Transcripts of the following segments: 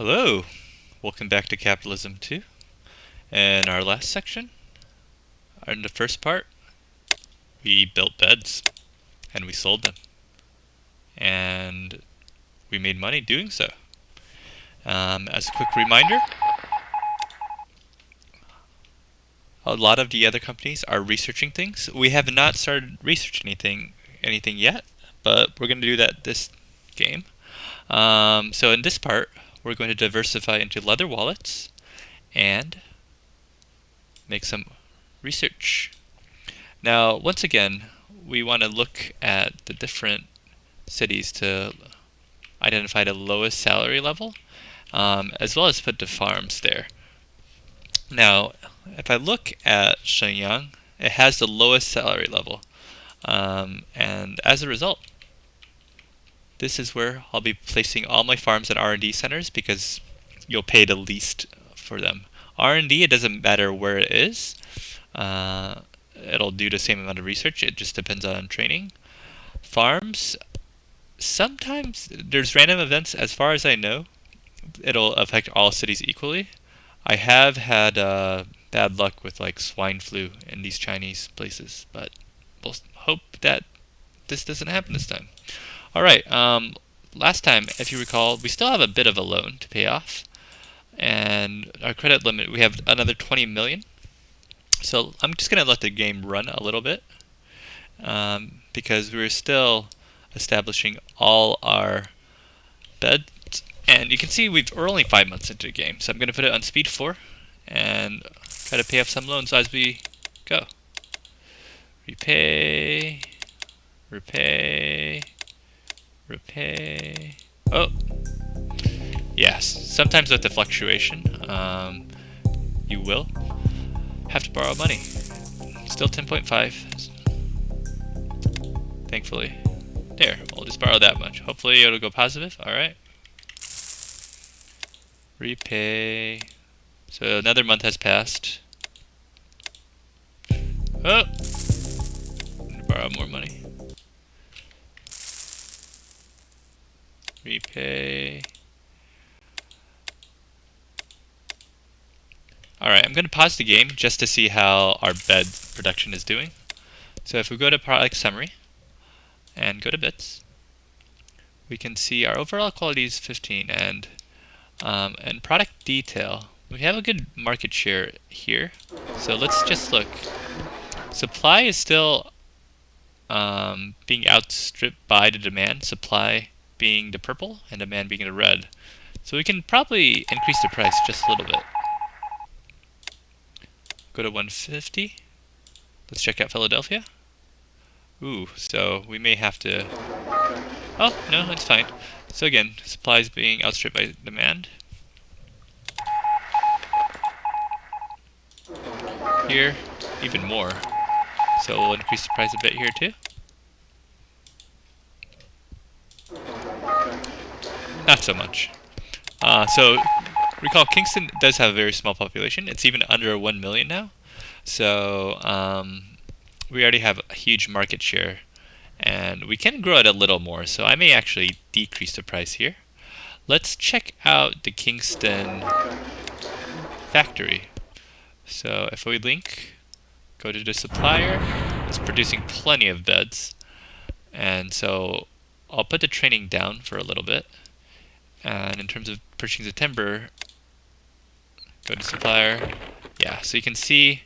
Hello, welcome back to Capitalism 2. In our last section, in the first part, we built beds and we sold them. And we made money doing so. As a quick reminder, a lot of the other companies are researching things. We have not started researching anything yet, but we're going to do that this game. So in this part, we're going to diversify into leather wallets and make some research. Now, once again, we want to look at the different cities to identify the lowest salary level, as well as put the farms there. Now, if I look at Shenyang, it has the lowest salary level, and as a result, this is where I'll be placing all my farms and R&D centers because you'll pay the least for them. R&D, it doesn't matter where it is. It'll do the same amount of research. It just depends on training. Farms, sometimes there's random events. As far as I know, it'll affect all cities equally. I have had bad luck with like swine flu in these Chinese places, but we'll hope that this doesn't happen this time. All right. Last time, if you recall, we still have a bit of a loan to pay off, and our credit limit, we have another 20 million. So I'm just going to let the game run a little bit because we're still establishing all our beds. And you can see we're only 5 months into the game. So I'm going to put it on speed 4 and try to pay off some loans as we go. Repay, repay, repay. Oh, yes. Sometimes with the fluctuation, you will have to borrow money. Still 10.5. Thankfully. There, we'll just borrow that much. Hopefully it'll go positive. Alright. Repay. So another month has passed. Oh! Borrow more money. Repay. Alright, I'm going to pause the game just to see how our bed production is doing. So if we go to product summary and go to bits, we can see our overall quality is 15, and product detail, we have a good market share here. So let's just look. Supply is still being outstripped by the demand, supply being the purple and demand being the red. So we can probably increase the price just a little bit. Go to 150. Let's check out Philadelphia. Ooh, so we may have to... Oh, no, it's fine. So again, supply is being outstripped by demand. Here, even more. So we'll increase the price a bit here too. Not so much. So recall Kingston does have a very small population. It's even under 1 million now. So we already have a huge market share, and we can grow it a little more. So I may actually decrease the price here. Let's check out the Kingston factory. So if we link, go to the supplier, it's producing plenty of beds. And so I'll put the training down for a little bit. And in terms of purchasing the timber, go to supplier. Yeah, so you can see,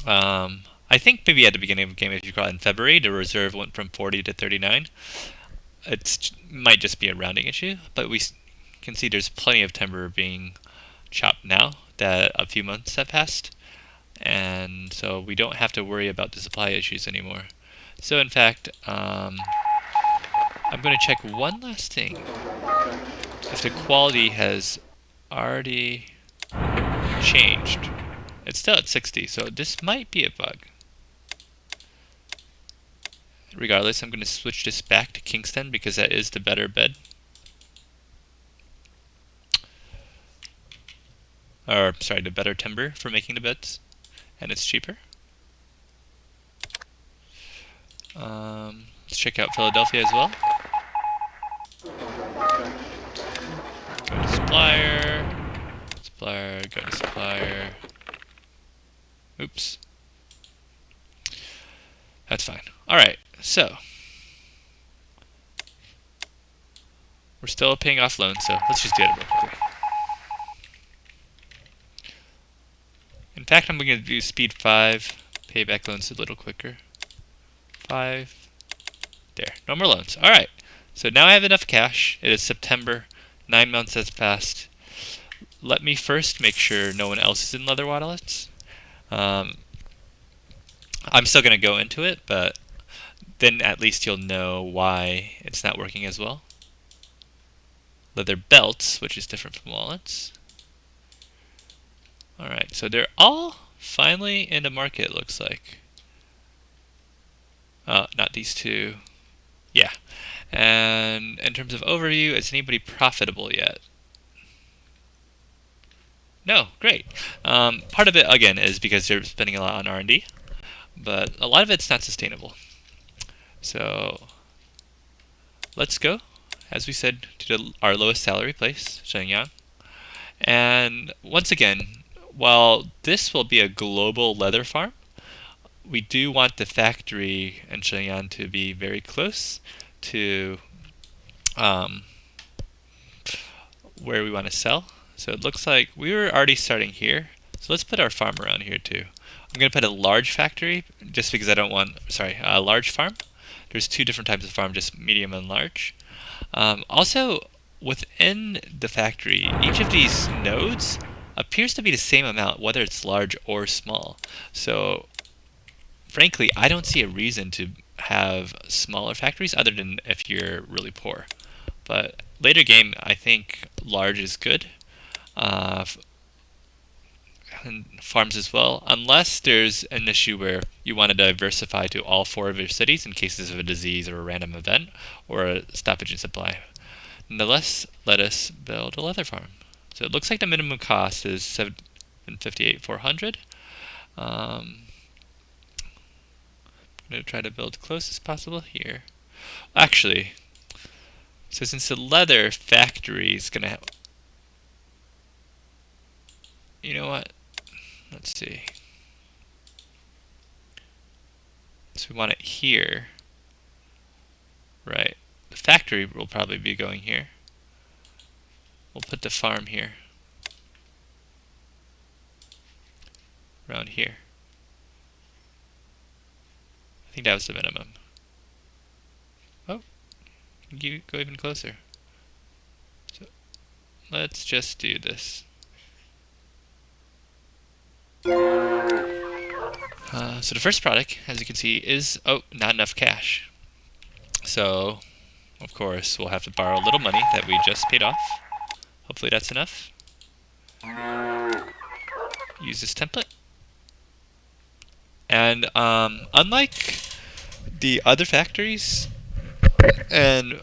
I think maybe at the beginning of the game, if you got in February, the reserve went from 40 to 39. It might just be a rounding issue, but we can see there's plenty of timber being chopped now that a few months have passed. And so we don't have to worry about the supply issues anymore. So in fact, I'm going to check one last thing. If the quality has already changed. It's still at 60, so this might be a bug. Regardless, I'm going to switch this back to Kingston because that is the better bed. Or, sorry, the better timber for making the beds. And it's cheaper. Let's check out Philadelphia as well. Go to supplier. Supplier, go to supplier. Oops. That's fine. Alright, so we're still paying off loans, so let's just do it real quickly. In fact, I'm going to do speed 5, pay back loans a little quicker. 5. There, no more loans. Alright, so now I have enough cash. It is September. 9 months has passed. Let me first make sure no one else is in leather wallets. I'm still going to go into it, but then at least you'll know why it's not working as well. Leather belts, which is different from wallets. Alright, so they're all finally in the market, looks like. Not these two. Yeah. And in terms of overview, is anybody profitable yet? No, great. Part of it, again, is because they're spending a lot on R&D, but a lot of it's not sustainable. So let's go, as we said, to our lowest salary place, Shenyang. And once again, while this will be a global leather farm, we do want the factory in Shenyang to be very close to where we want to sell. So it looks like we were already starting here. So let's put our farm around here too. I'm going to put a large factory just because I don't want, a large farm. There's two different types of farm, just medium and large. Also, within the factory, each of these nodes appears to be the same amount, whether it's large or small. So frankly, I don't see a reason to have smaller factories other than if you're really poor. But later game, I think large is good. And farms as well, unless there's an issue where you want to diversify to all 4 of your cities in cases of a disease or a random event or a stoppage in supply. Nonetheless, let us build a leather farm. So it looks like the minimum cost is $758,400. I'm going to try to build close as possible here. Actually, so since the leather factory is going to have, you know what? Let's see. So we want it here, right? The factory will probably be going here. We'll put the farm here, around here. I think that was the minimum. Oh, you go even closer. So let's just do this. So the first product, as you can see, is, not enough cash. So, of course, we'll have to borrow a little money that we just paid off. Hopefully that's enough. Use this template. And unlike the other factories and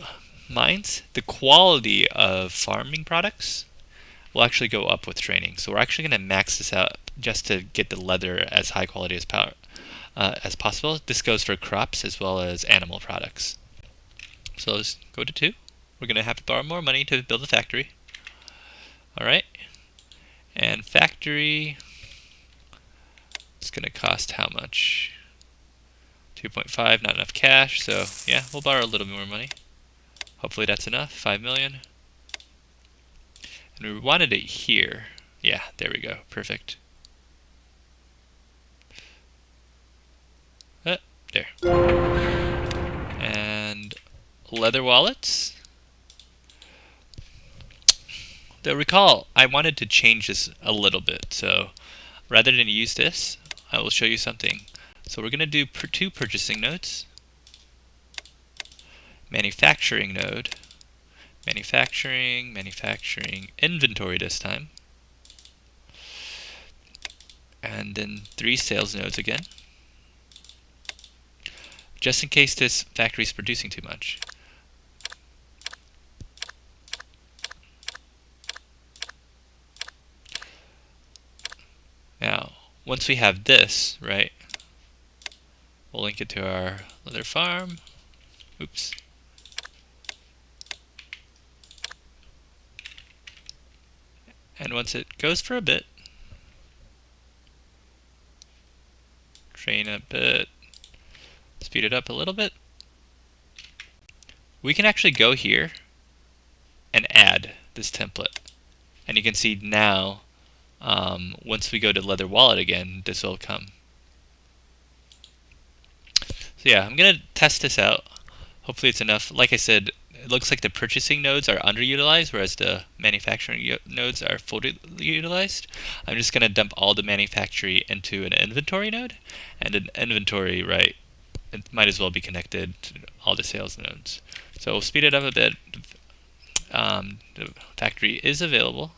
mines, the quality of farming products will actually go up with training. So we're actually going to max this out just to get the leather as high quality as possible. This goes for crops as well as animal products. So let's go to 2. We're going to have to borrow more money to build the factory. Alright. And factory is going to cost how much? 2.5, not enough cash, so yeah, we'll borrow a little more money. Hopefully that's enough, 5 million. And we wanted it here. Yeah, there we go, perfect. There. And leather wallets. Though recall, I wanted to change this a little bit, so rather than use this, I will show you something. So we're going to do 2 purchasing nodes. Manufacturing node. Manufacturing, inventory this time. And then 3 sales nodes again. Just in case this factory is producing too much. Now, once we have this, right, we'll link it to our leather farm. Oops. And once it goes for a bit, train a bit, speed it up a little bit, we can actually go here and add this template. And you can see now, once we go to leather wallet again, this will come. So yeah, I'm going to test this out. Hopefully it's enough. Like I said, it looks like the purchasing nodes are underutilized, whereas the manufacturing nodes are fully utilized. I'm just going to dump all the manufacturing into an inventory node, and an inventory, right, it might as well be connected to all the sales nodes. So we'll speed it up a bit. The factory is available,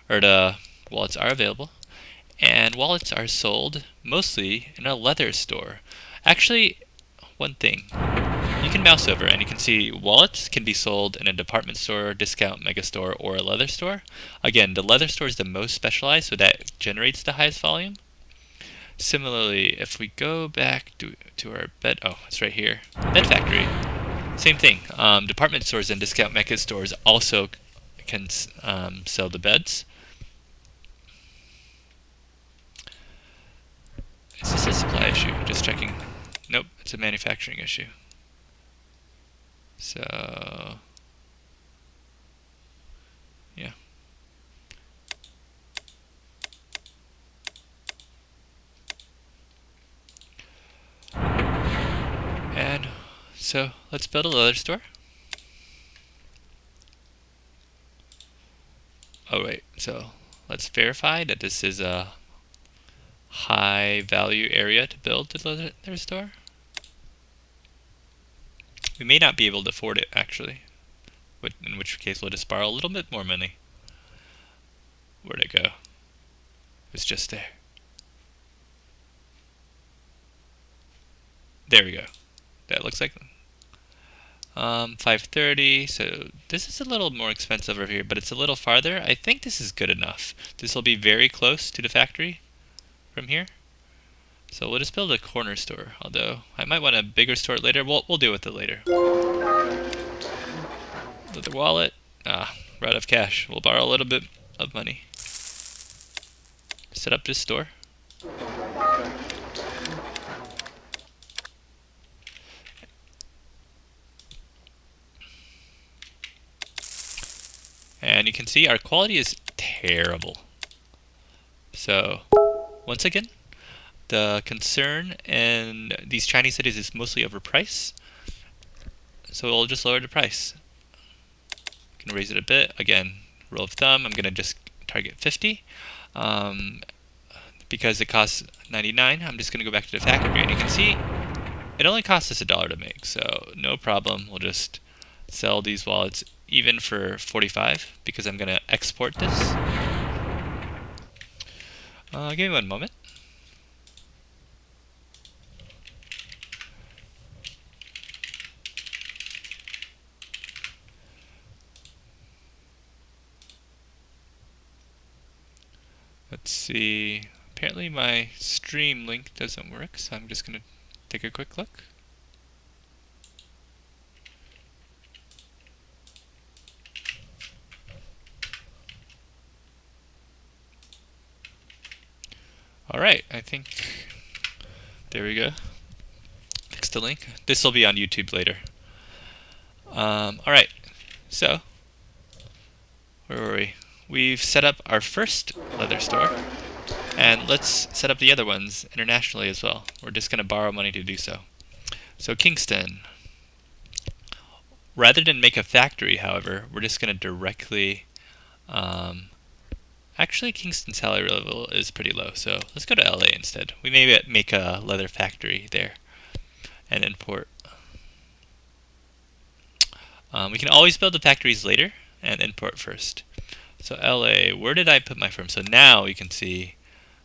or the wallets are available, and wallets are sold mostly in a leather store. Actually, one thing, you can mouse over and you can see wallets can be sold in a department store, discount, mega store, or a leather store. Again, the leather store is the most specialized, so that generates the highest volume. Similarly, if we go back to our bed, oh, it's right here, bed factory, same thing. Department stores and discount mega stores also can sell the beds. Is this a supply issue? Just checking. Nope, it's a manufacturing issue. So, yeah. And so let's build a leather store. Oh wait, so let's verify that this is a high value area to build the leather store. We may not be able to afford it actually, in which case we'll just borrow a little bit more money. Where'd it go? It was just there. There we go. That looks like 530. So this is a little more expensive over here, but it's a little farther. I think this is good enough. This will be very close to the factory from here. So we'll just build a corner store, although I might want a bigger store later. We'll deal with it later. Leather wallet. We're out of cash. We'll borrow a little bit of money. Set up this store. And you can see our quality is terrible. So once again, the concern in these Chinese cities is mostly over price. So we'll just lower the price. Can raise it a bit. Again, rule of thumb, I'm gonna just target 50. Because it costs 99, I'm just gonna go back to the factory, and you can see it only costs us $1 to make, so no problem. We'll just sell these wallets even for 45 because I'm gonna export this. Give me one moment. Let's see. Apparently my stream link doesn't work, so I'm just gonna take a quick look. Alright, I think there we go. Fix the link. This will be on YouTube later. Alright, so where were we? We've set up our first leather store, and let's set up the other ones internationally as well. We're just going to borrow money to do so. So Kingston. Rather than make a factory, however, we're just going to directly... actually, Kingston's salary level is pretty low, so let's go to LA instead. We may make a leather factory there and import. We can always build the factories later and import first. So LA, where did I put my firm? So now you can see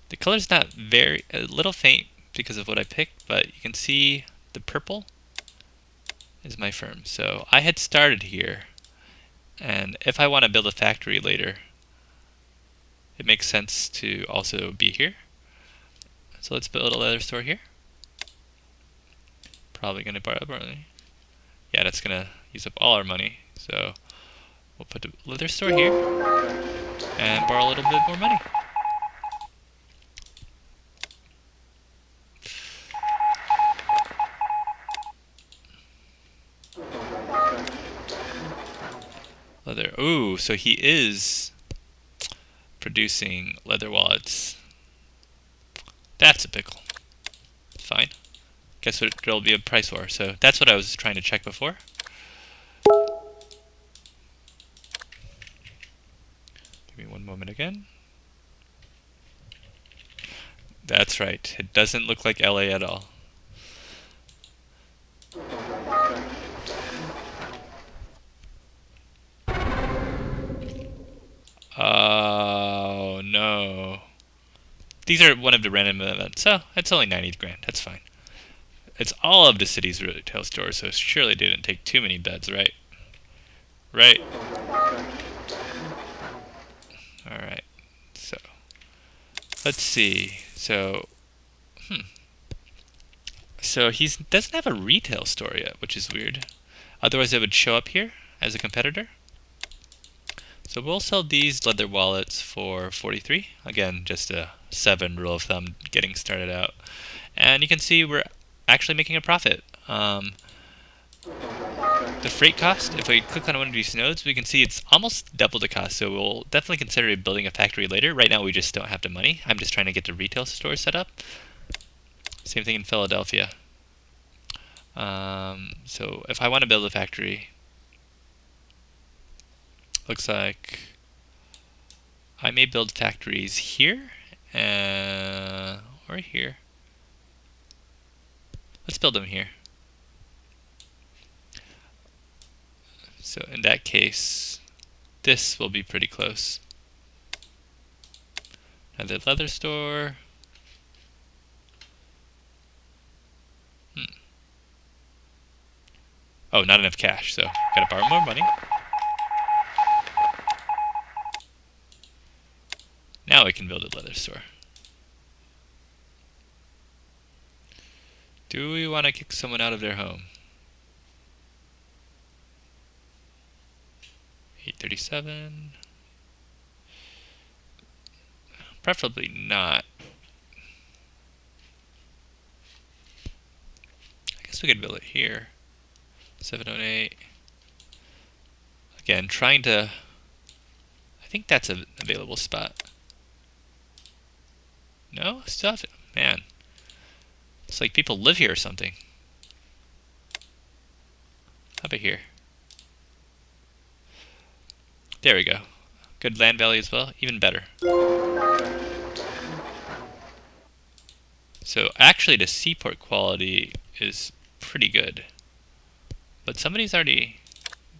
the color's not a little faint because of what I picked, but you can see the purple is my firm. So I had started here, and if I want to build a factory later, it makes sense to also be here. So let's build a leather store here. Probably going to borrow money. Yeah, that's going to use up all our money. So we'll put the leather store here. and borrow a little bit more money. Leather. Ooh, so he is producing leather wallets. That's a pickle. Fine. Guess what? There'll be a price war. So that's what I was trying to check before. Give me one moment again. That's right. It doesn't look like LA at all. Oh no. These are one of the random events, so it's only 90 grand. That's fine. It's all of the city's retail stores, so surely they didn't take too many bets, right? Right. Alright. So let's see. So So he doesn't have a retail store yet, which is weird. Otherwise it would show up here as a competitor. So we'll sell these leather wallets for 43. Again, just a 7 rule of thumb getting started out. And you can see we're actually making a profit. The freight cost, if we click on one of these nodes, we can see it's almost double the cost. So we'll definitely consider building a factory later. Right now we just don't have the money. I'm just trying to get the retail store set up. Same thing in Philadelphia. So if I want to build a factory, looks like I may build factories here or here. Let's build them here. So in that case, this will be pretty close. Another leather store. Oh, not enough cash, so gotta borrow more money. Now I can build a leather store. Do we want to kick someone out of their home? 837. Preferably not. I guess we could build it here. 708. Again, trying to... I think that's an available spot. No? Still have to... Man. It's like people live here or something. How about here? There we go. Good land value as well. Even better. So actually the seaport quality is pretty good. But somebody's already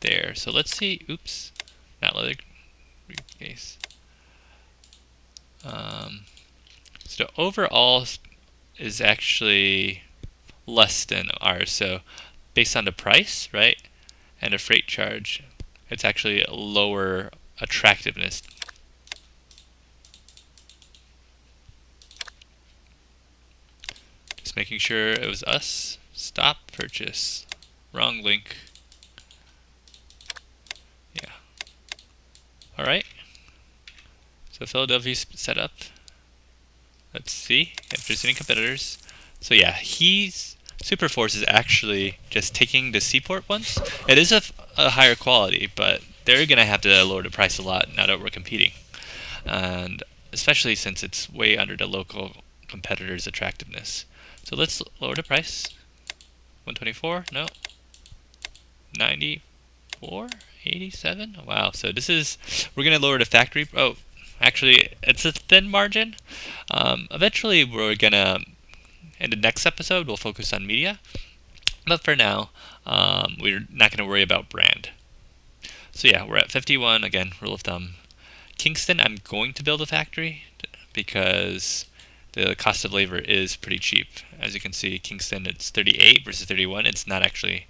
there. So let's see. Oops. Not leather briefcase. So the overall is actually less than ours. So based on the price, right, and the freight charge, it's actually a lower attractiveness. Just making sure it was us. Stop purchase. Wrong link. Yeah. Alright. So Philadelphia's set up. Let's see if there's any competitors. So yeah, Superforce is actually just taking the seaport ones. It is a higher quality, but they're going to have to lower the price a lot now that we're competing. And especially since it's way under the local competitors' attractiveness. So let's lower the price. 124? No. 94? 87? Wow, so this is... We're going to lower the factory... Oh, actually, it's a thin margin. Eventually, we're going to... In the next episode, we'll focus on media. But for now, we're not going to worry about brand. So yeah, we're at 51. Again, rule of thumb. Kingston, I'm going to build a factory because the cost of labor is pretty cheap. As you can see, Kingston, it's 38 versus 31. It's not actually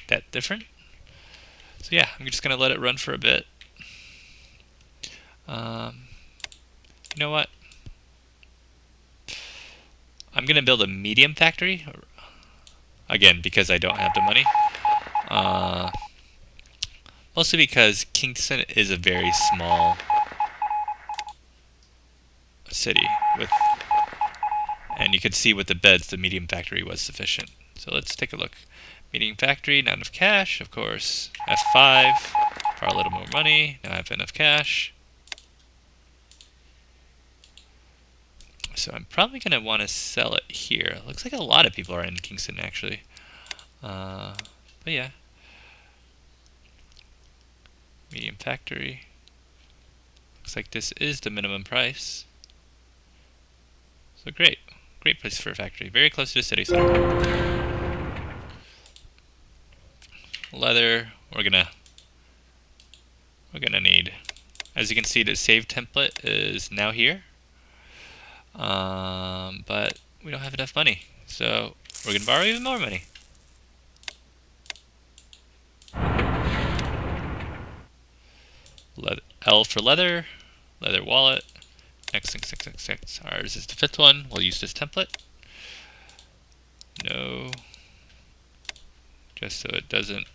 that different. So yeah, I'm just going to let it run for a bit. You know what? I'm going to build a medium factory. Again, because I don't have the money. Mostly because Kingston is a very small city with, and you can see with the beds the medium factory was sufficient. So let's take a look. Medium factory, not enough cash, of course. F5 for a little more money. Now I have enough cash. So I'm probably going to want to sell it here. Looks like a lot of people are in Kingston actually. But yeah. Medium factory. Looks like this is the minimum price. So great. Great place for a factory. Very close to the city center. Leather, we're gonna need. As you can see, the save template is now here. But we don't have enough money. So we're gonna borrow even more money. L for leather wallet. Next. Ours is the 5th one. We'll use this template. No. Just so it doesn't.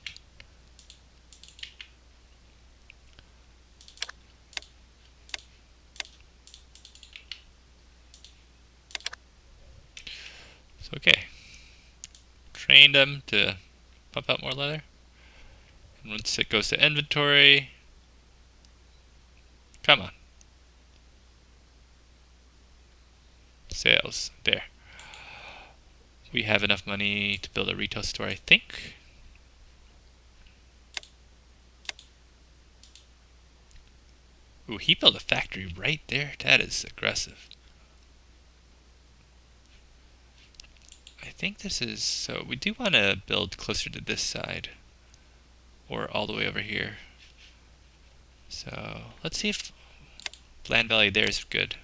So okay. Train them to pump out more leather. And once it goes to inventory, come on. Sales, there. We have enough money to build a retail store, I think. Ooh, he built a factory right there. That is aggressive. I think this is, so we do want to build closer to this side. Or all the way over here. So let's see if land value there is good.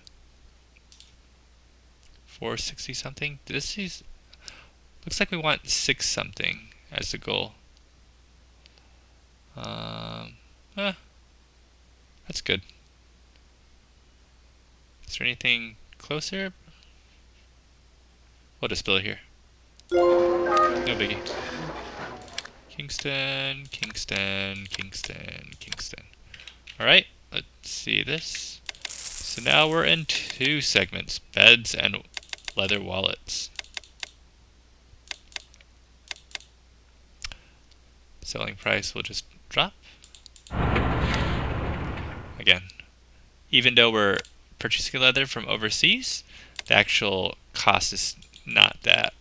460 something. This is, looks like we want 6 something as the goal. That's good. Is there anything closer? We'll just build it here. No biggie. Kingston. Alright, let's see this. So now we're in 2 segments, beds and leather wallets. Selling price will just drop. Again, even though we're purchasing leather from overseas, the actual cost is not that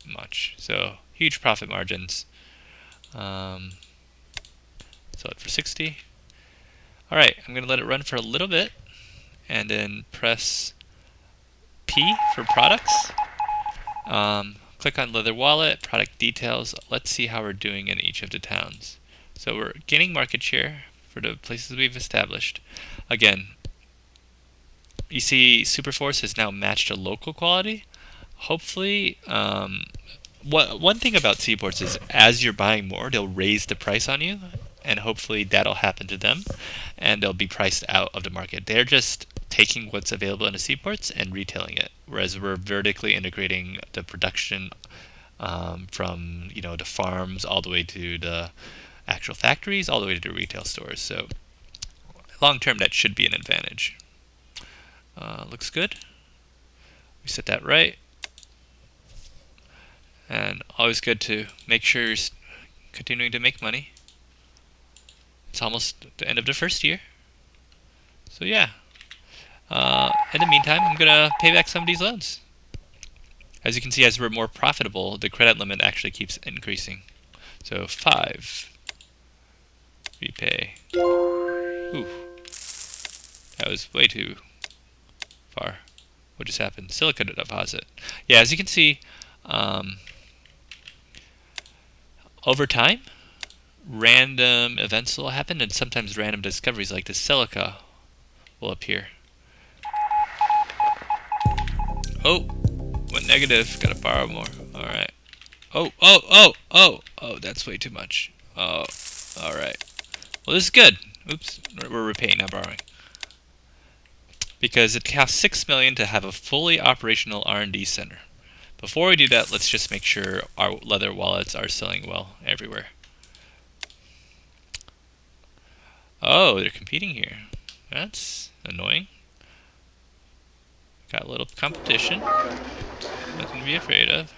much. So huge profit margins. Sell it for 60. Alright, I'm going to let it run for a little bit and then press P for products. Click on leather wallet, product details. Let's see how we're doing in each of the towns. So we're gaining market share for the places we've established. Again, you see Superforce has now matched a local quality. Hopefully, one thing about seaports is as you're buying more, they'll raise the price on you, and hopefully that'll happen to them, and they'll be priced out of the market. They're just taking what's available in the seaports and retailing it, whereas we're vertically integrating the production from the farms all the way to the actual factories, all the way to the retail stores. So long term, that should be an advantage. Looks good. We set that right. And always good to make sure you're continuing to make money. It's almost the end of the first year. So yeah. In the meantime, I'm going to pay back some of these loans. As you can see, as we're more profitable, the credit limit actually keeps increasing. So 5. Repay. Ooh. That was way too far. What just happened? Silica deposit. Yeah, as you can see, over time, random events will happen, and sometimes random discoveries like the silica will appear. Oh, went negative. Gotta borrow more. Alright. Oh, that's way too much. Oh, alright. Well, this is good. Oops, we're repaying, not borrowing. Because it costs $6 million to have a fully operational R&D center. Before we do that, let's just make sure our leather wallets are selling well everywhere. Oh, they're competing here. That's annoying. Got a little competition. Nothing to be afraid of.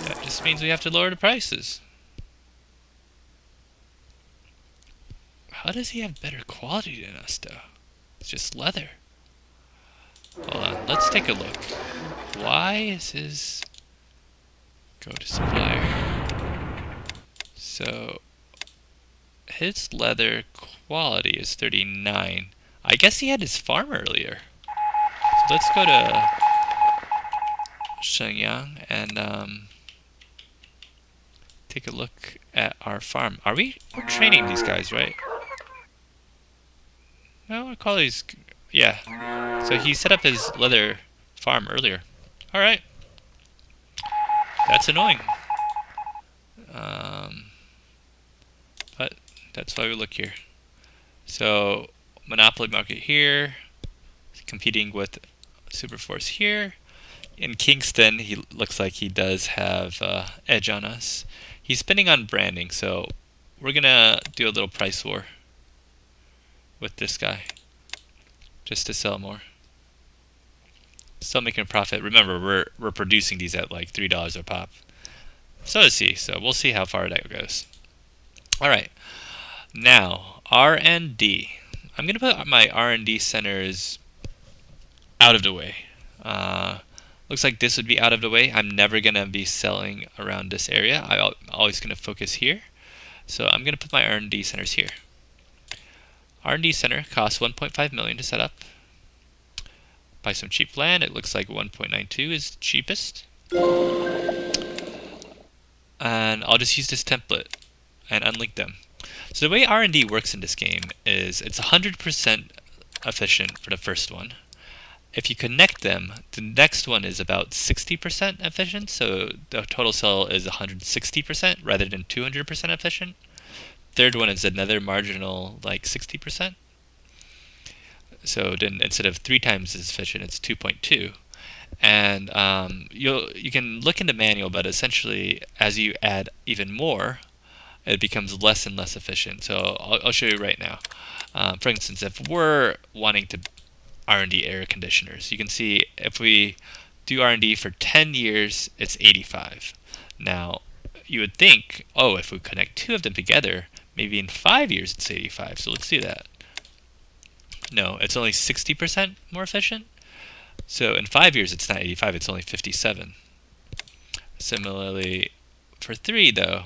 That just means we have to lower the prices. How does he have better quality than us, though? It's just leather. Hold on, let's take a look. Why is his... Go to supplier. So, his leather quality is 39. I guess he had his farm earlier. So let's go to Shenyang and take a look at our farm. We're training these guys, right? No, our quality's... Yeah. So he set up his leather farm earlier. Alright. That's annoying. But that's why we look here. So, monopoly market here, competing with Superforce here. In Kingston, he looks like he does have edge on us. He's spending on branding, so we're gonna do a little price war with this guy, just to sell more. Still making a profit. Remember, we're producing these at like $3 a pop. So is he. So we'll see how far that goes. All right. Now R&D. I'm gonna put my R&D centers out of the way. Looks like this would be out of the way. I'm never gonna be selling around this area. I'm always gonna focus here. So I'm gonna put my R&D centers here. R&D center costs 1.5 million to set up. Buy some cheap land. It looks like 1.92 is cheapest. And I'll just use this template and unlink them. So the way R&D works in this game is it's 100% efficient for the first one. If you connect them, the next one is about 60% efficient, so the total cell is 160% rather than 200% efficient. Third one is another marginal like 60%. So then instead of 3 times as efficient, it's 2.2. And you can look in the manual, but essentially as you add even more, it becomes less and less efficient. So I'll show you right now. For instance, if we're wanting to R&D air conditioners, you can see if we do R&D for 10 years, it's 85. Now, you would think, oh, if we connect 2 of them together, maybe in 5 years it's 85. So let's do that. No, it's only 60% more efficient. So in 5 years it's not 85, it's only 57. Similarly, for 3 though,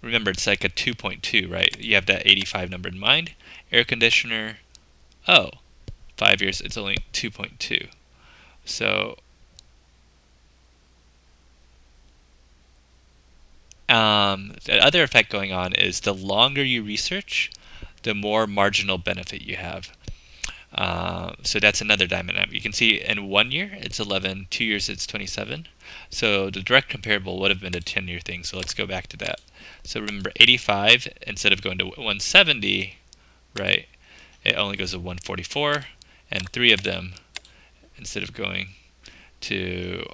remember it's like a 2.2, right? You have that 85 number in mind. Air conditioner, 5 years it's only 2.2. So the other effect going on is the longer you research, the more marginal benefit you have. So that's another dynamic. You can see in 1 year it's 11, 2 years it's 27. So the direct comparable would have been a 10-year thing. So let's go back to that. So remember 85, instead of going to 170, right, it only goes to 144. And 3 of them, instead of going to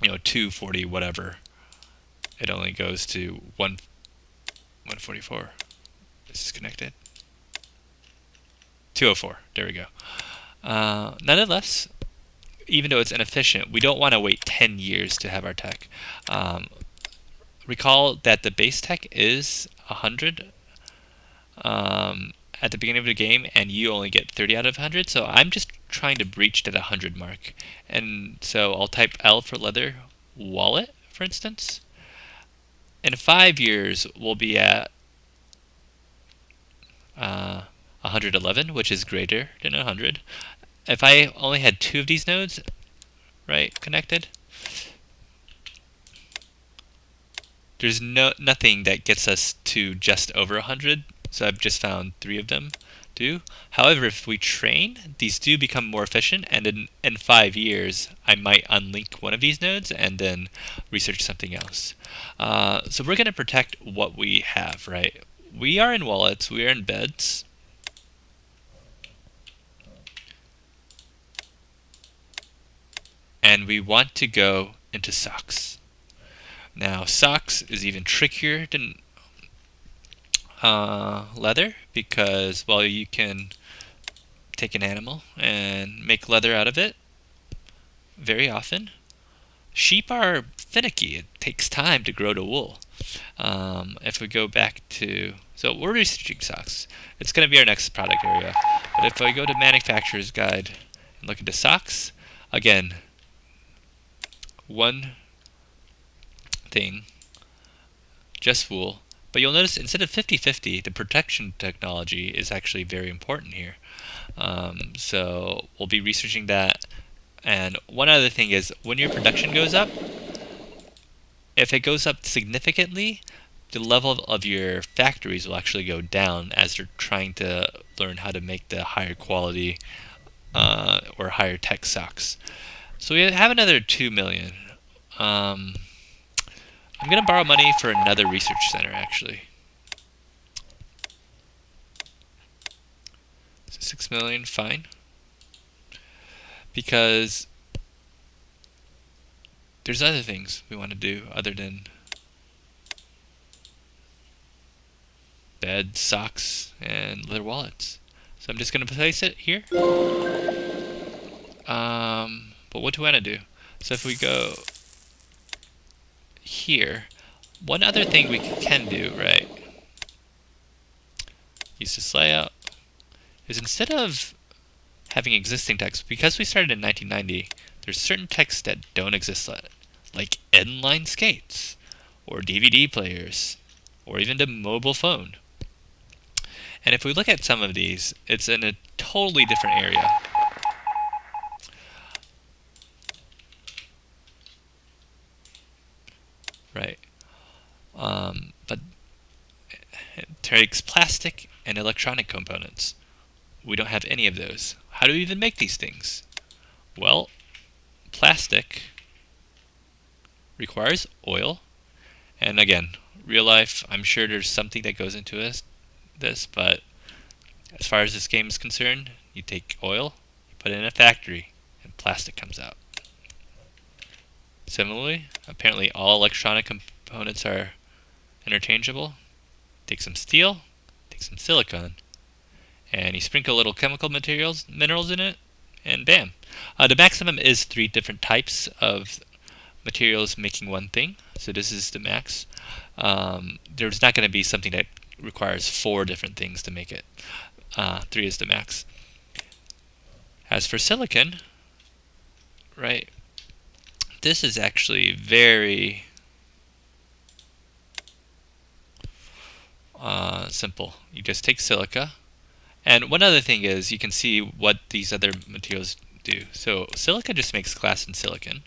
240 whatever, it only goes to 144. This is connected. 204. There we go. Nonetheless, even though it's inefficient, we don't want to wait 10 years to have our tech. Recall that the base tech is 100 at the beginning of the game, and you only get 30 out of 100. So I'm just trying to breach that 100 mark. And so I'll type L for leather wallet, for instance. In 5 years, we'll be at 111, which is greater than 100. If I only had 2 of these nodes, right, connected, there's nothing that gets us to just over 100. So I've just found 3 of them do. However, if we train, these do become more efficient, and in 5 years, I might unlink one of these nodes and then research something else. So we're going to protect what we have, right? We are in wallets, we are in beds. And we want to go into socks. Now, socks is even trickier than leather because, well, you can take an animal and make leather out of it very often. Sheep are finicky. It takes time to grow to wool. If we go back to, so we're researching socks. It's going to be our next product area. But if I go to manufacturer's guide and look at the socks, again, one thing, just wool. But you'll notice instead of 50-50, the protection technology is actually very important here. So we'll be researching that. And one other thing is when your production goes up, if it goes up significantly, the level of your factories will actually go down as they're trying to learn how to make the higher quality or higher tech socks. So we have another 2 million. I'm going to borrow money for another research center actually. So 6 million, fine. Because there's other things we want to do other than beds, socks, and leather wallets. So I'm just going to place it here. But what do I want to do? So if we go here, one other thing we can do, right, use this layout, is instead of having existing text, because we started in 1990, there's certain texts that don't exist yet, like inline skates, or DVD players, or even the mobile phone. And if we look at some of these, it's in a totally different area. Right. But it takes plastic and electronic components. We don't have any of those. How do we even make these things? Well, plastic requires oil. And again, real life, I'm sure there's something that goes into this, but as far as this game is concerned, you take oil, you put it in a factory, and plastic comes out. Similarly, apparently all electronic components are interchangeable. Take some steel, take some silicon, and you sprinkle little chemical minerals in it, and bam. The maximum is 3 different types of materials making one thing, so this is the max. There's not going to be something that requires 4 different things to make it. 3 is the max. As for silicon, right, this is actually very simple. You just take silica, and one other thing is you can see what these other materials do. So silica just makes glass and silicon,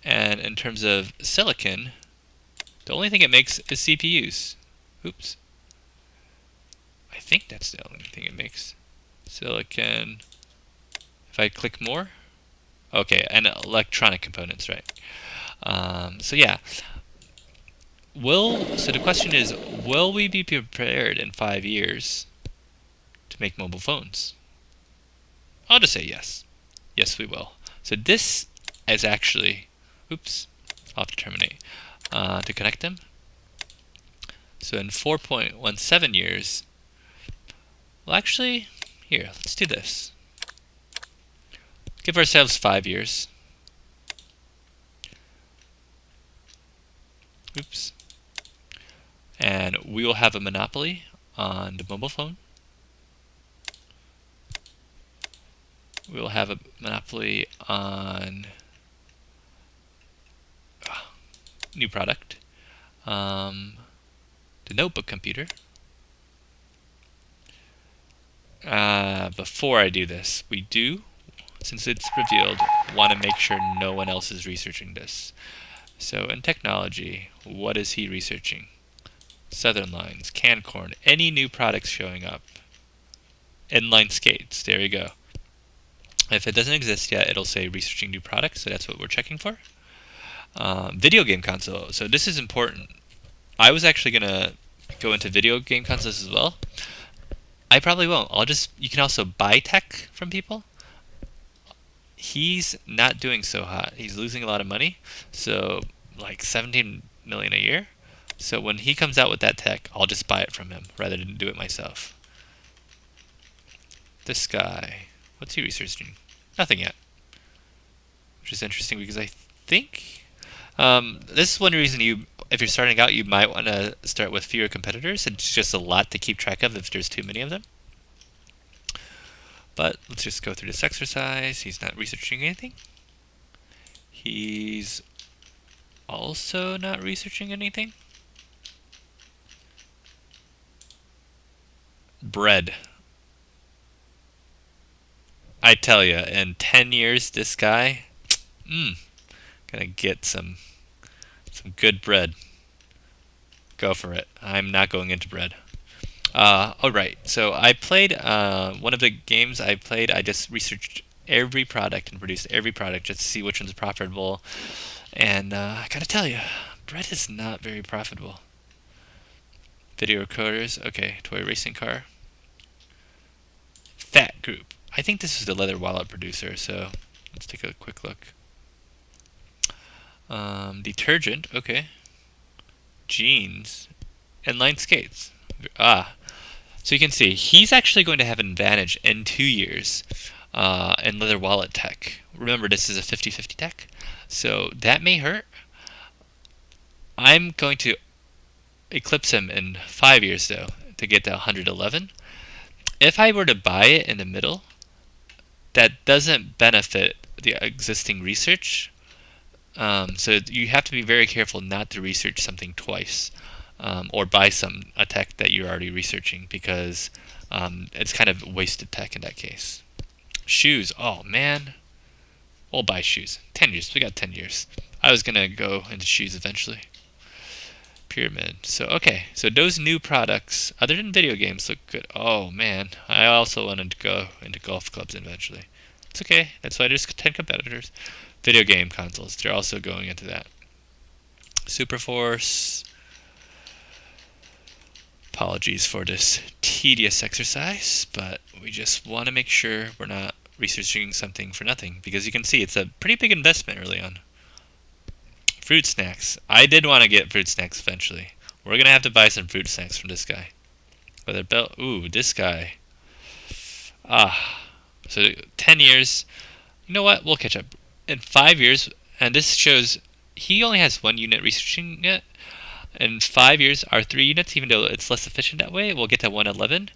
and in terms of silicon, the only thing it makes is CPUs. Oops. I think that's the only thing it makes. Silicon. If I click more, okay, and electronic components, right? So yeah. So the question is, will we be prepared in 5 years to make mobile phones? I'll just say yes. Yes, we will. So this is actually, oops, I'll have to terminate to connect them. So in 4.17 years, well actually, here, let's do this. Give ourselves 5 years. Oops. And we will have a monopoly on the mobile phone. We will have a monopoly on new product, the notebook computer. Before I do this, we do, since it's revealed, want to make sure no one else is researching this. So in technology, what is he researching? Southern Lines, canned corn, any new products showing up. Inline skates, there you go. If it doesn't exist yet, it'll say researching new products, so that's what we're checking for. Video game console, so this is important. I was actually going to go into video game consoles as well. I probably won't. You can also buy tech from people. He's not doing so hot. He's losing a lot of money, so like 17 million a year. So when he comes out with that tech, I'll just buy it from him rather than do it myself. This guy, what's he researching? Nothing yet. Which is interesting because I think this is one reason if you're starting out, you might want to start with fewer competitors. It's just a lot to keep track of if there's too many of them. But let's just go through this exercise. He's not researching anything. He's also not researching anything. Bread. I tell you, in 10 years, this guy, gonna get some good bread. Go for it. I'm not going into bread. Alright, so I played, one of the games I played, I just researched every product and produced every product just to see which one's profitable. And I gotta tell you, bread is not very profitable. Video recorders, okay, toy racing car. Fat Group. I think this is the leather wallet producer, so let's take a quick look. Detergent, okay. Jeans. Inline skates. So you can see, he's actually going to have an advantage in 2 years in leather wallet tech. Remember, this is a 50-50 tech, so that may hurt. I'm going to eclipse him in 5 years, though, to get to 111. If I were to buy it in the middle, that doesn't benefit the existing research. So you have to be very careful not to research something twice, or buy a tech that you're already researching, because it's kind of wasted tech in that case. Shoes, oh man, we'll buy shoes. 10 years, we got 10 years. I was gonna go into shoes eventually. Pyramid. So okay, so those new products, other than video games, look good. Oh man, I also wanted to go into golf clubs eventually. It's okay, that's why there's 10 competitors. Video game consoles, they're also going into that. Superforce. Apologies for this tedious exercise, but we just want to make sure we're not researching something for nothing, because you can see it's a pretty big investment early on. Fruit snacks. I did want to get fruit snacks eventually. We're going to have to buy some fruit snacks from this guy. Leather belt. Ooh, this guy. So 10 years. You know what? We'll catch up. In 5 years, and this shows he only has 1 unit researching it. In 5 years, our 3 units, even though it's less efficient that way, we'll get to 111.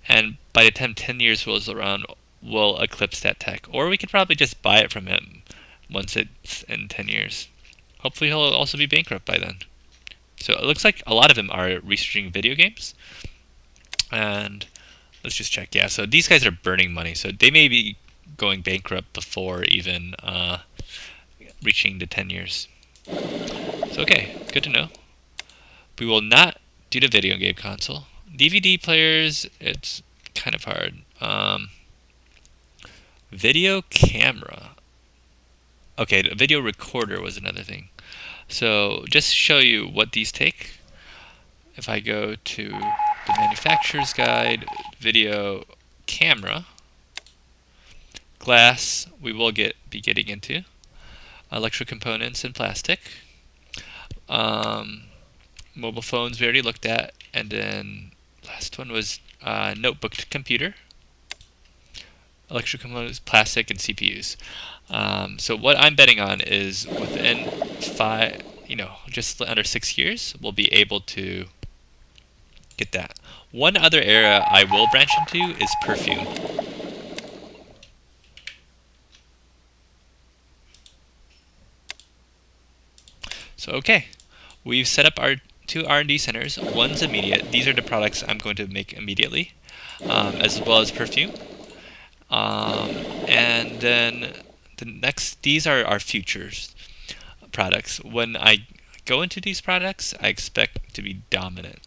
And by the time 10 years rolls around, we'll eclipse that tech. Or we could probably just buy it from him once it's in 10 years. Hopefully he'll also be bankrupt by then. So it looks like a lot of them are researching video games. And let's just check. Yeah, so these guys are burning money. So they may be going bankrupt before even reaching the 10 years. So okay, good to know. We will not do the video game console. DVD players, it's kind of hard. Video camera. Okay, the video recorder was another thing. So just to show you what these take, if I go to the manufacturer's guide, video camera, glass, we will be getting into, electro components and plastic, mobile phones we already looked at, and then last one was notebook to computer, electro components, plastic, and CPUs. So what I'm betting on is within just under 6 years, we'll be able to get that. One other area I will branch into is perfume. So okay, we've set up our 2 R&D centers. One's immediate. These are the products I'm going to make immediately, as well as perfume. And then these are our futures products. When I go into these products, I expect to be dominant.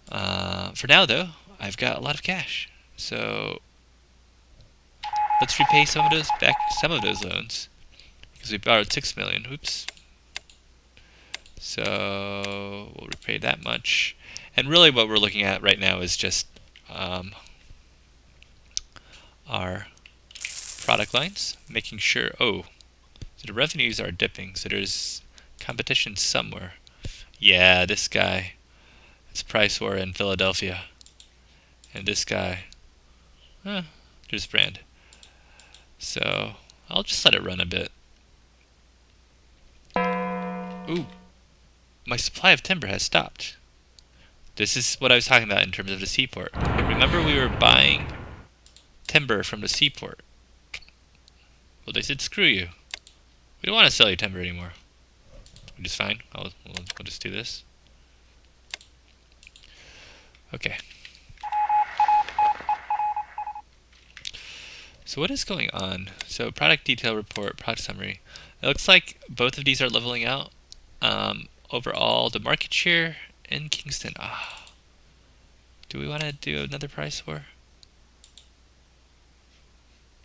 For now, though, I've got a lot of cash, so let's repay some of those loans, because we borrowed 6 million. Oops. So we'll repay that much, and really, what we're looking at right now is just our product lines, making sure. Oh, so the revenues are dipping, so there's competition somewhere. Yeah, this guy. It's price war in Philadelphia. And this guy. Just brand. So I'll just let it run a bit. Ooh, my supply of timber has stopped. This is what I was talking about in terms of the seaport. Remember we were buying timber from the seaport. Well, they said screw you. We don't want to sell you timber anymore. Which is fine. We'll just do this. Okay. So what is going on? So product detail report, product summary. It looks like both of these are leveling out. Overall, the market share in Kingston. Do we want to do another price war?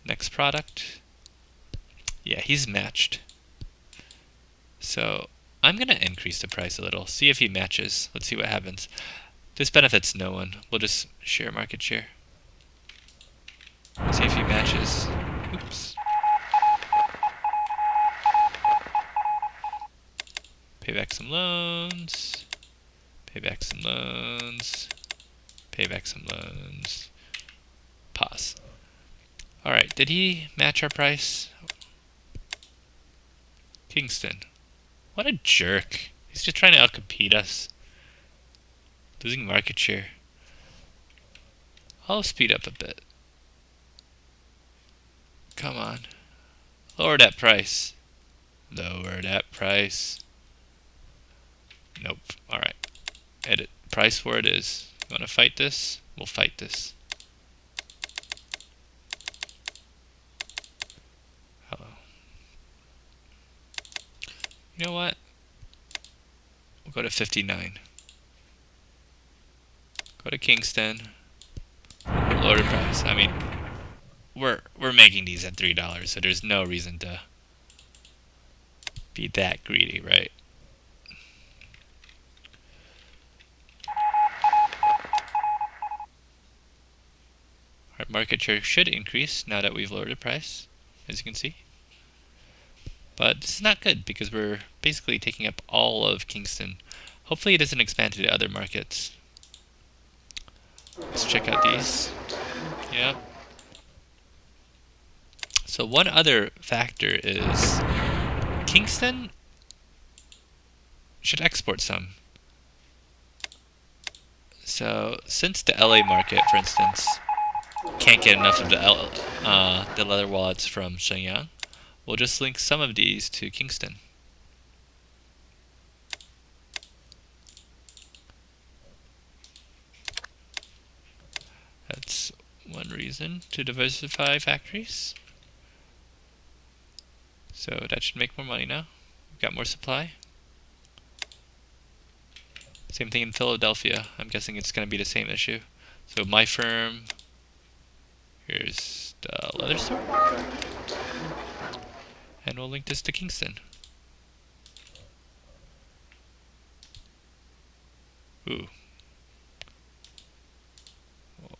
Next product. Yeah, he's matched. So I'm going to increase the price a little. See if he matches. Let's see what happens. This benefits no one. We'll just share market share. See if he matches. Oops. Pay back some loans. Pay back some loans. Pay back some loans. Pause. Alright, did he match our price? Kingston. What a jerk. He's just trying to outcompete us. Losing market share. I'll speed up a bit. Come on. Lower that price. Lower that price. Nope. Alright. Edit. Price where it is. You want to fight this? We'll fight this. Hello. You know what? We'll go to 59. Go to Kingston. Lower the price. I mean, we're making these at $3, so there's no reason to be that greedy, right? Our market share should increase now that we've lowered the price, as you can see. But this is not good because we're basically taking up all of Kingston. Hopefully it doesn't expand to the other markets. Let's check out these. Yep. So one other factor is Kingston should export some. So since the LA market, for instance, can't get enough of the leather wallets from Shenyang, we'll just link some of these to Kingston. That's one reason to diversify factories. So that should make more money now. We've got more supply. Same thing in Philadelphia. I'm guessing it's going to be the same issue. So my firm, here's the leather store. And we'll link this to Kingston. Ooh. Well,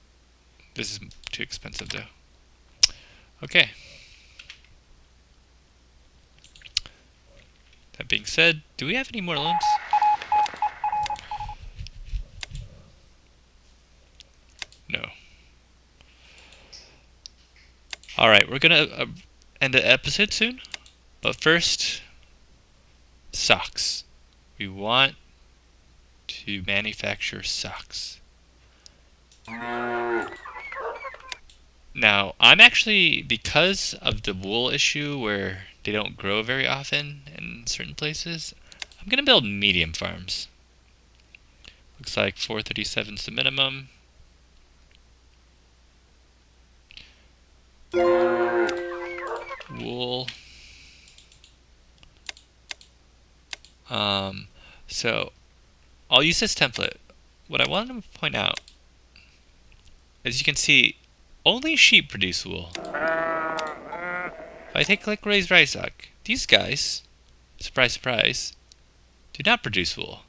this is too expensive though. Okay. That being said, do we have any more loans? No. Alright, we're gonna end the episode soon. But first, socks. We want to manufacture socks. Now, I'm actually, because of the wool issue where they don't grow very often in certain places, I'm going to build medium farms. Looks like 437 is the minimum. Wool. So I'll use this template. What I wanted to point out, as you can see, only sheep produce wool. If I take like raised livestock, these guys, surprise surprise, do not produce wool.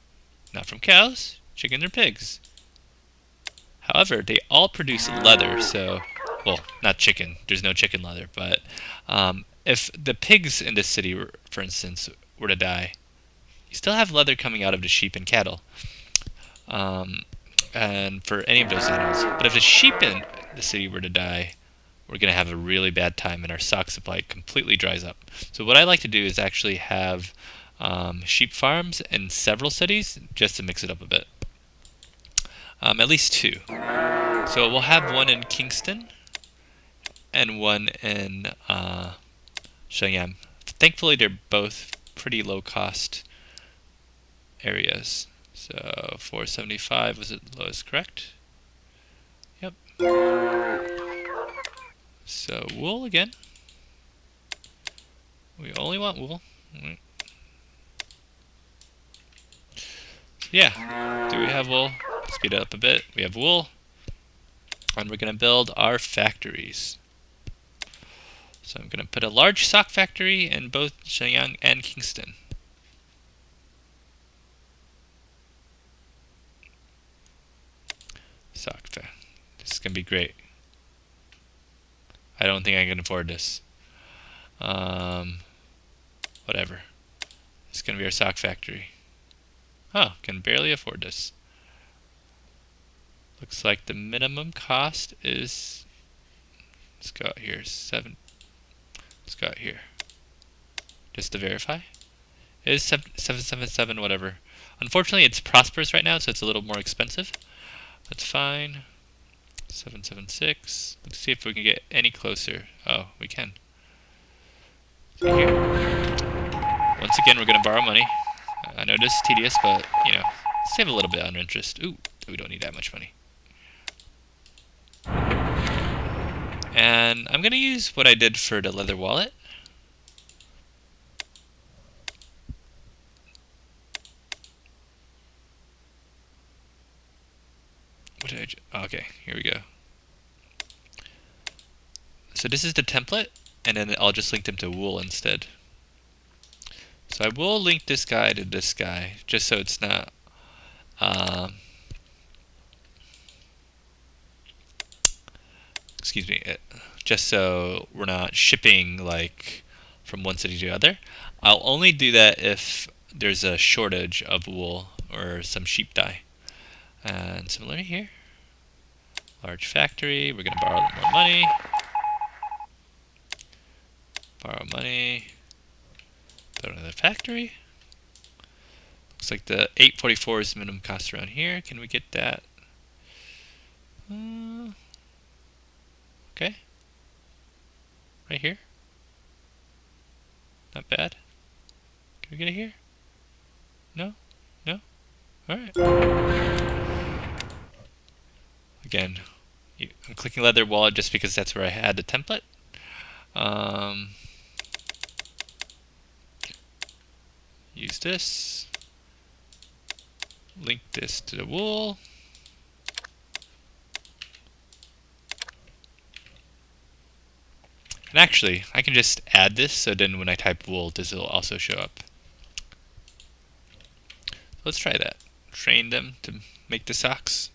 Not from cows, chickens, or pigs. However, they all produce leather, so, well, not chicken, there's no chicken leather, but if the pigs in this city, for instance, were to die, you still have leather coming out of the sheep and cattle, and for any of those animals. But if the sheep in the city were to die, we're going to have a really bad time and our sock supply completely dries up. So what I like to do is actually have sheep farms in several cities just to mix it up a bit. At least two. So we'll have one in Kingston and one in Shenyang. Thankfully, they're both pretty low cost areas. So 475 was the lowest, correct? Yep. So wool again. We only want wool. Yeah. Do we have wool? Speed it up a bit. We have wool. And we're going to build our factories. So I'm going to put a large sock factory in both Shenyang and Kingston. Sock factory. This is going to be great. I don't think I can afford this. Whatever. It's going to be our sock factory. Oh, can barely afford this. Looks like the minimum cost is, let's go out here, 7. Let's go out here. Just to verify. It is 777, whatever. Unfortunately, it's prosperous right now, so it's a little more expensive. That's fine. 776. Let's see if we can get any closer. Oh, we can. So here. Once again, we're going to borrow money. I know this is tedious, but, you know, save a little bit on interest. Ooh, we don't need that much money. And I'm going to use what I did for the leather wallet. What did I okay, here we go. So this is the template, and then I'll just link them to wool instead. So I will link this guy to this guy, just so it's not excuse me, just so we're not shipping like from one city to the other. I'll only do that if there's a shortage of wool or some sheep dye. And similarly here, large factory, we're going to borrow a little more money. Borrow money. Build another factory. Looks like the 844 is the minimum cost around here. Can we get that? Okay. Right here. Not bad. Can we get it here? No? No? Alright. Again, I'm clicking leather wallet just because that's where I had the template. Use this. Link this to the wool. And actually, I can just add this, so then when I type wool, this will also show up. Let's try that. Train them to make the socks.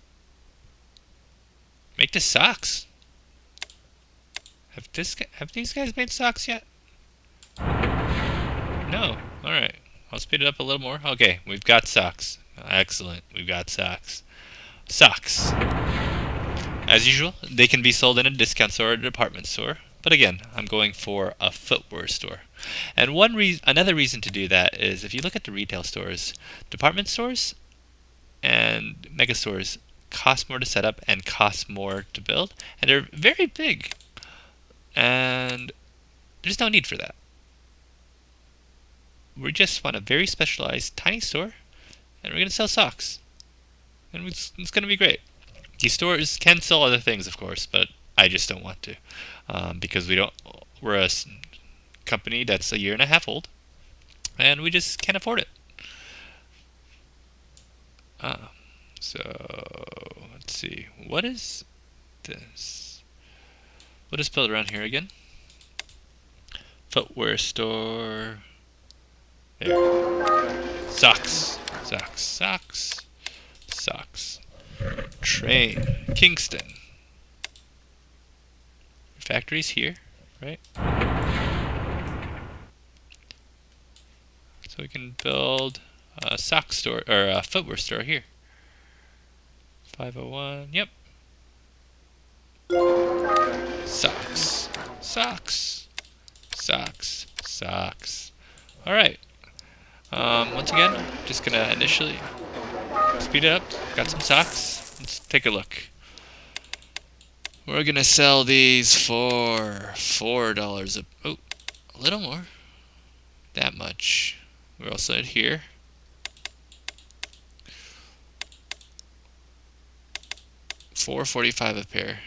Make the socks? Have these guys made socks yet? No. Alright. I'll speed it up a little more. Okay, we've got socks. Excellent. We've got socks. Socks. As usual, they can be sold in a discount store or a department store. But again, I'm going for a footwear store. And another reason to do that is if you look at the retail stores, department stores and mega stores cost more to set up and cost more to build, and they're very big. And there's no need for that. We just want a very specialized tiny store, and we're going to sell socks. And it's going to be great. These stores can sell other things, of course, but I just don't want to. Because we're a company that's a year and a half old, and we just can't afford it. So let's see, what is this? We'll just build around here again. Footwear store. There. Socks. Socks. Socks. Socks. Train. Kingston. Factory's here, right? So we can build sock store or a footwear store here. 501. Yep. Socks. Socks. Socks. Socks. All right. Once again, just gonna initially speed it up. Got some socks. Let's take a look. We're gonna sell these for $4 a little more. That much. We're also at here. $4.45 a pair.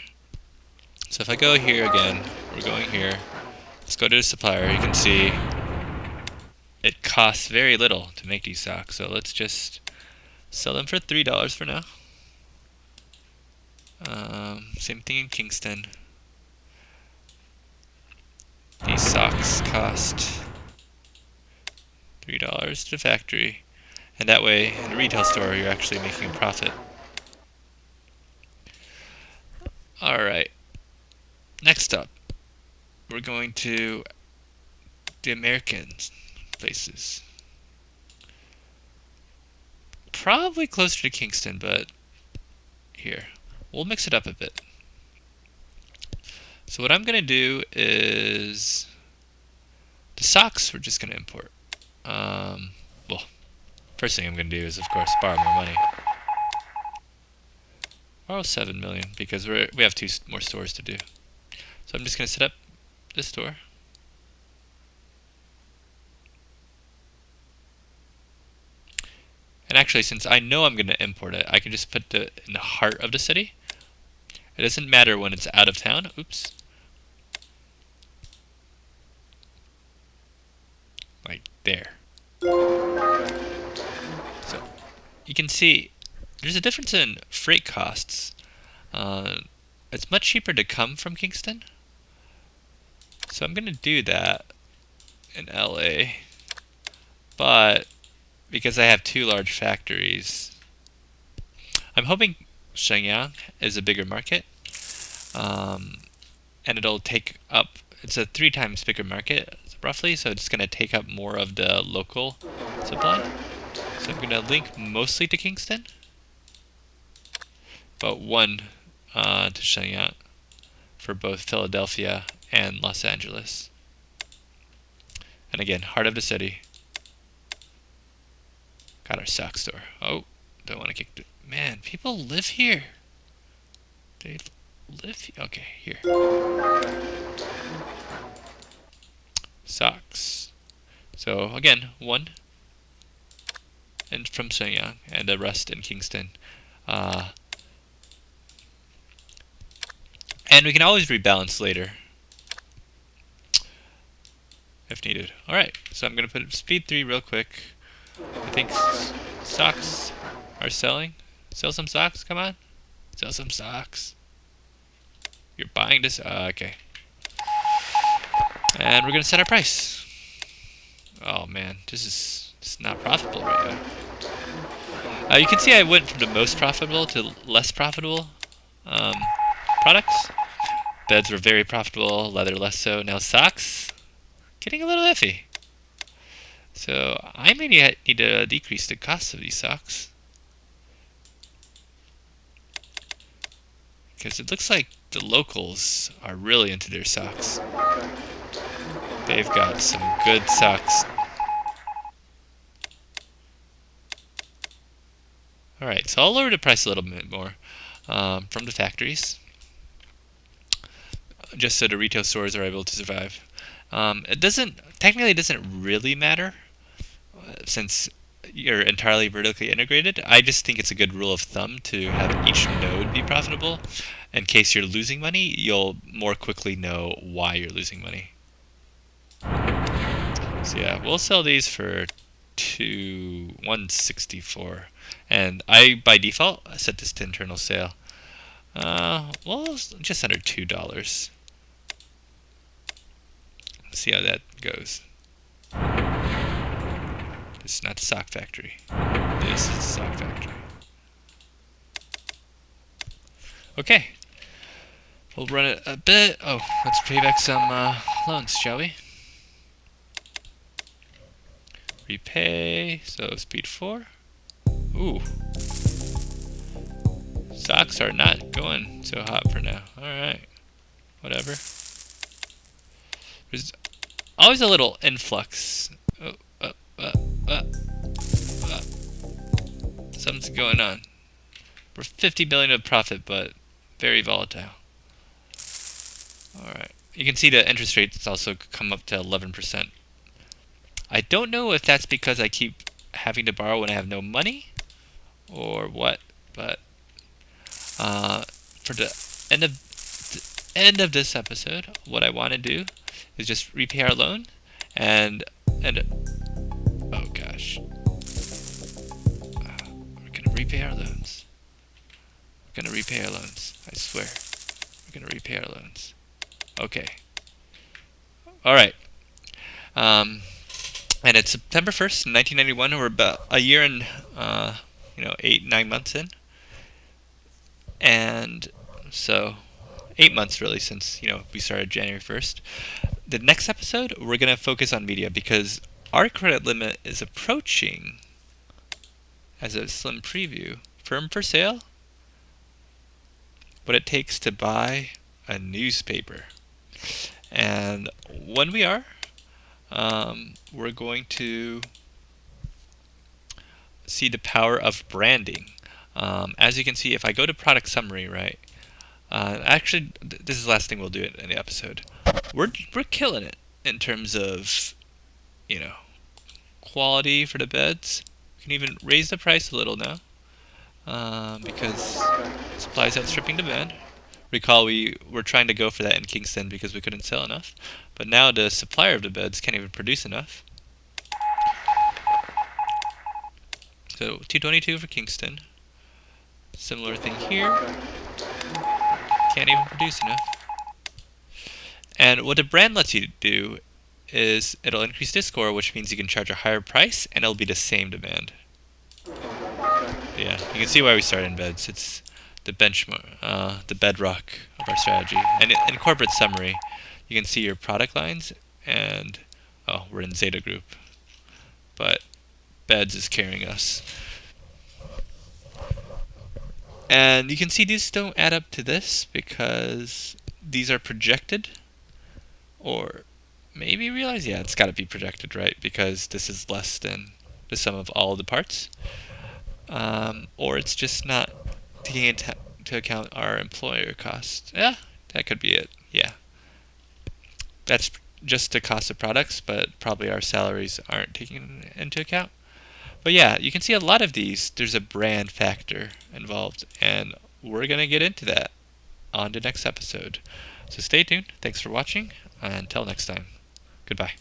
So if I go here again, we're going here. Let's go to the supplier. You can see it costs very little to make these socks. So let's just sell them for $3 for now. Same thing in Kingston. These socks cost $3 to the factory. And that way, in a retail store, you're actually making a profit. Alright. Next up, we're going to the American places. Probably closer to Kingston, but here. We'll mix it up a bit. So what I'm going to do is the socks we're just going to import. Well, first thing I'm going to do is, of course, borrow more money. Borrow 7 million because we have 2 more stores to do. So I'm just going to set up this store. And actually, since I know I'm going to import it, I can just put it in the heart of the city. It doesn't matter when it's out of town. Oops. Like there. So you can see there's a difference in freight costs. It's much cheaper to come from Kingston. So I'm going to do that in LA. But because I have 2 large factories, I'm hoping Shenyang is a bigger market. And it'll take up, it's a 3 times bigger market roughly, so it's going to take up more of the local supply. So I'm going to link mostly to Kingston, but 1 to Shenyang for both Philadelphia and Los Angeles. And again, heart of the city. Got our sock store. Oh, don't want to kick the... Man, people live here. They live here. Okay, here. Socks. So again, 1 and from Shenyang and the rest in Kingston. And we can always rebalance later if needed. Alright, so I'm going to put speed 3 real quick. I think socks are selling. Sell some socks, come on. Sell some socks. You're buying this? Okay. And we're going to set our price. Oh man, this is not profitable right now. You can see I went from the most profitable to less profitable products. Beds were very profitable, leather less so. Now socks, getting a little iffy. So I may need to decrease the cost of these socks. Because it looks like the locals are really into their socks. They've got some good socks. Alright, so I'll lower the price a little bit more from the factories, just so the retail stores are able to survive. It technically doesn't really matter since you're entirely vertically integrated. I just think it's a good rule of thumb to have each node be profitable. In case you're losing money, you'll more quickly know why you're losing money. So yeah, we'll sell these for $164, and I by default set this to internal sale. Well, just under $2. Let's see how that goes. This is not the sock factory. This is the sock factory. Okay. We'll run it a bit. Oh, let's pay back some loans, shall we? repay. So speed 4. Ooh. Stocks are not going so hot for now. Alright. Whatever. There's always a little influx. Oh, something's going on. We're 50 million of profit, but very volatile. Alright. You can see the interest rates also come up to 11%. I don't know if that's because I keep having to borrow when I have no money or what, but for the end of this episode, what I want to do is just repay our loan and oh gosh, we're gonna repay our loans. We're gonna repay our loans. I swear, we're gonna repay our loans. Okay. All right. And it's September 1st, 1991. We're about a year and 8-9 months in, and so 8 months really since we started January 1st. The next episode we're gonna focus on media because our credit limit is approaching. As a slim preview, firm for sale. What it takes to buy a newspaper, and when we are, we're going to see the power of branding. As you can see, if I go to product summary, right? Actually, this is the last thing we'll do in the episode. We're killing it in terms of quality for the beds. We can even raise the price a little now because supply is outstripping demand. Recall we were trying to go for that in Kingston because we couldn't sell enough, but now the supplier of the beds can't even produce enough. So 222 for Kingston. Similar thing here. Can't even produce enough. And what the brand lets you do is it'll increase this score, which means you can charge a higher price and it'll be the same demand. Yeah, you can see why we started in beds. It's the benchmark, the bedrock of our strategy. And in corporate summary, you can see your product lines, and we're in Zeta Group, but beds is carrying us. And you can see these don't add up to this because these are projected, or maybe realize, yeah, it's got to be projected, right? Because this is less than the sum of all the parts. Or it's just not taking into account our employer costs. Yeah, that could be it. Yeah. That's just the cost of products, but probably our salaries aren't taken into account. But yeah, you can see a lot of these, there's a brand factor involved, and we're going to get into that on the next episode. So stay tuned. Thanks for watching, and until next time. Goodbye.